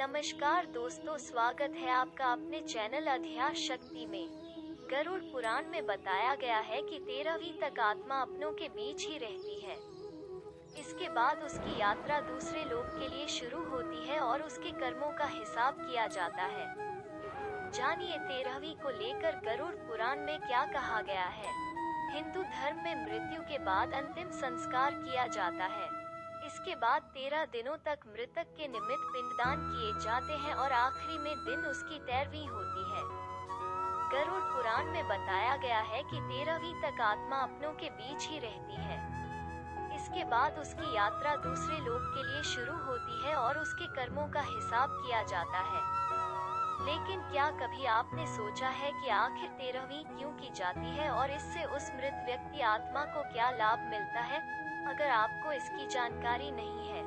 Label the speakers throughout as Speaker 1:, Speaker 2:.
Speaker 1: नमस्कार दोस्तों, स्वागत है आपका अपने चैनल अध्यास शक्ति में। गरुड़ पुराण में बताया गया है कि 13वीं तक आत्मा अपनों के बीच ही रहती है। इसके बाद उसकी यात्रा दूसरे लोक के लिए शुरू होती है और उसके कर्मों का हिसाब किया जाता है। जानिए 13वीं को लेकर गरुड़ पुराण में क्या कहा गया है। हिंदू धर्म में मृत्यु के बाद अंतिम संस्कार किया जाता है। इसके बाद 13 दिनों तक मृतक के निमित्त पिंडदान किए जाते हैं और आखिरी में दिन उसकी 13वीं होती है। गरुड़ पुराण में बताया गया है कि 13वीं तक आत्मा अपनों के बीच ही रहती है। इसके बाद उसकी यात्रा दूसरे लोक के लिए शुरू होती है और उसके कर्मों का हिसाब किया जाता है। लेकिन क्या कभी आपने सोचा है कि आखिर 13वीं क्यों की जाती है और इससे उस मृत व्यक्ति आत्मा को क्या लाभ मिलता है? अगर आपको इसकी जानकारी नहीं है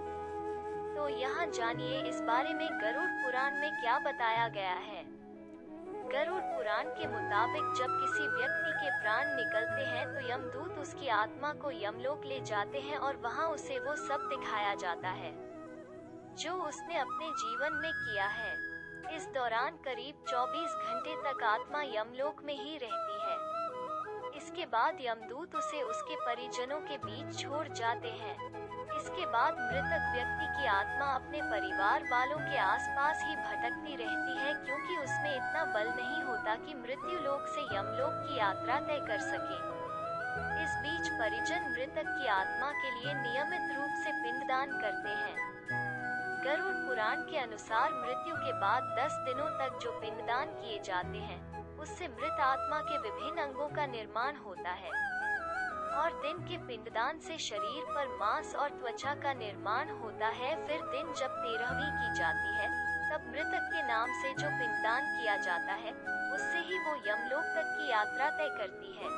Speaker 1: तो यहाँ जानिए इस बारे में गरुड़ पुराण में क्या बताया गया है। गरुड़ पुराण के मुताबिक जब किसी व्यक्ति के प्राण निकलते हैं तो यमदूत उसकी आत्मा को यमलोक ले जाते हैं और वहाँ उसे वो सब दिखाया जाता है जो उसने अपने जीवन में किया है। इस दौरान करीब 24 घंटे तक आत्मा यमलोक में ही रहती है। इसके बाद यमदूत उसे उसके परिजनों के बीच छोड़ जाते हैं। इसके बाद मृतक व्यक्ति की आत्मा अपने परिवार वालों के आसपास ही भटकती रहती है, क्योंकि उसमें इतना बल नहीं होता कि मृत्यु लोक से यमलोक की यात्रा तय कर सके। इस बीच परिजन मृतक की आत्मा के लिए नियमित रूप से पिंडदान करते हैं। गरुड़ पुराण के अनुसार मृत्यु के बाद 10 दिनों तक जो पिंडदान किए जाते हैं उससे मृत आत्मा के विभिन्न अंगों का निर्माण होता है और दिन के पिंडदान से शरीर पर मांस और त्वचा का निर्माण होता है। फिर दिन जब 13वीं की जाती है तब मृतक के नाम से जो पिंडदान किया जाता है उससे ही वो यमलोक तक की यात्रा तय करती है।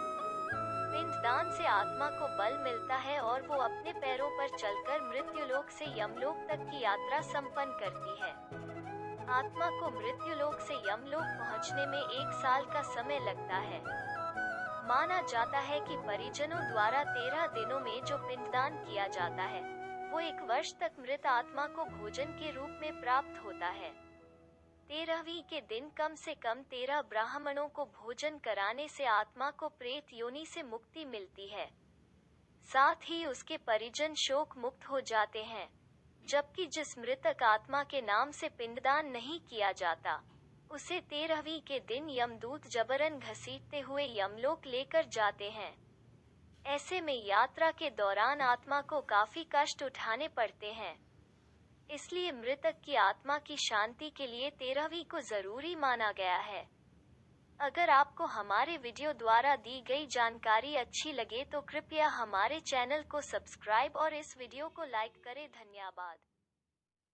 Speaker 1: पिंडदान से आत्मा को बल मिलता है और वो अपने पैरों पर चलकर मृत्युलोक से यमलोक तक की यात्रा संपन्न करती है। आत्मा को मृत्युलोक से यमलोक पहुंचने में 1 साल का समय लगता है। माना जाता है कि परिजनों द्वारा 13 दिनों में जो पिंडदान किया जाता है वो 1 वर्ष तक मृत आत्मा को भोजन के रूप में प्राप्त होता है। 13वीं के दिन कम से कम 13 ब्राह्मणों को भोजन कराने से आत्मा को प्रेत योनि से मुक्ति मिलती है। साथ ही उसके परिजन शोक मुक्त हो जाते हैं। जबकि जिस मृतक आत्मा के नाम से पिंडदान नहीं किया जाता उसे 13वीं के दिन यमदूत जबरन घसीटते हुए यमलोक लेकर जाते हैं। ऐसे में यात्रा के दौरान आत्मा को काफी कष्ट उठाने पड़ते हैं। इसलिए मृतक की आत्मा की शांति के लिए 13वीं को जरूरी माना गया है। अगर आपको हमारे वीडियो द्वारा दी गई जानकारी अच्छी लगे तो कृपया हमारे चैनल को सब्सक्राइब और इस वीडियो को लाइक करें। धन्यवाद।